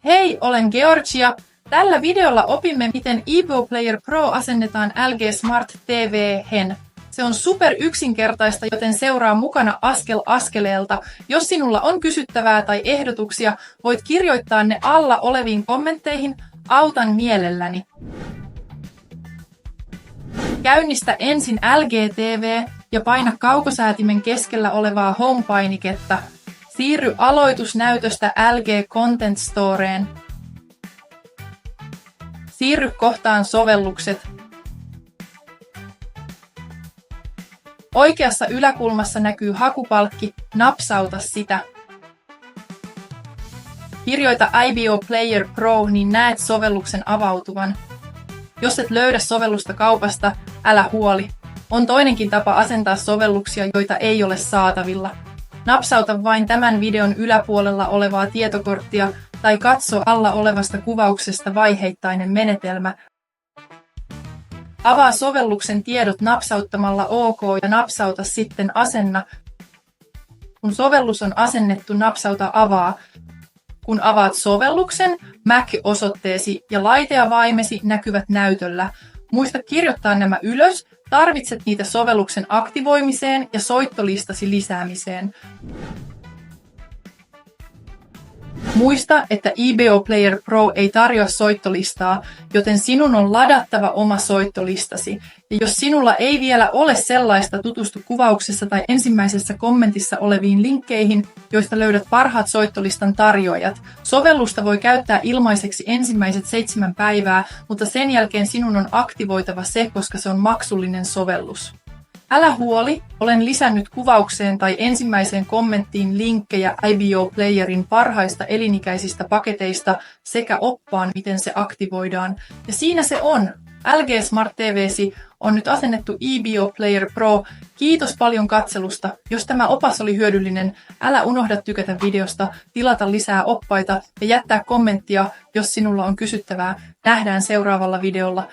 Hei, olen Georgia. Tällä videolla opimme, miten Evo Player Pro asennetaan LG Smart TV:hen. Se on super yksinkertaista, joten seuraa mukana askel askeleelta. Jos sinulla on kysyttävää tai ehdotuksia, voit kirjoittaa ne alla oleviin kommentteihin. Autan mielelläni. Käynnistä ensin LG TV ja paina kaukosäätimen keskellä olevaa Home-painiketta. Siirry aloitusnäytöstä LG Content Storeen. Siirry kohtaan Sovellukset. Oikeassa yläkulmassa näkyy hakupalkki, napsauta sitä. Kirjoita Evo Player Pro, niin näet sovelluksen avautuvan. Jos et löydä sovellusta kaupasta, älä huoli. On toinenkin tapa asentaa sovelluksia, joita ei ole saatavilla. Napsauta vain tämän videon yläpuolella olevaa tietokorttia tai katso alla olevasta kuvauksesta vaiheittainen menetelmä. Avaa sovelluksen tiedot napsauttamalla OK ja napsauta sitten Asenna. Kun sovellus on asennettu, napsauta Avaa. Kun avaat sovelluksen, Mac-osoitteesi ja laiteavaimesi näkyvät näytöllä. Muista kirjoittaa nämä ylös, tarvitset niitä sovelluksen aktivoimiseen ja soittolistasi lisäämiseen. Muista, että Evo Player Pro ei tarjoa soittolistaa, joten sinun on ladattava oma soittolistasi. Ja jos sinulla ei vielä ole sellaista, tutustu kuvauksessa tai ensimmäisessä kommentissa oleviin linkkeihin, joista löydät parhaat soittolistan tarjoajat. Sovellusta voi käyttää ilmaiseksi ensimmäiset 7 päivää, mutta sen jälkeen sinun on aktivoitava se, koska se on maksullinen sovellus. Älä huoli, olen lisännyt kuvaukseen tai ensimmäiseen kommenttiin linkkejä Evo Playerin parhaista elinikäisistä paketeista sekä oppaan, miten se aktivoidaan. Ja siinä se on. LG Smart TV:si on nyt asennettu Evo Player Pro. Kiitos paljon katselusta. Jos tämä opas oli hyödyllinen, älä unohda tykätä videosta, tilata lisää oppaita ja jättää kommenttia, jos sinulla on kysyttävää. Nähdään seuraavalla videolla.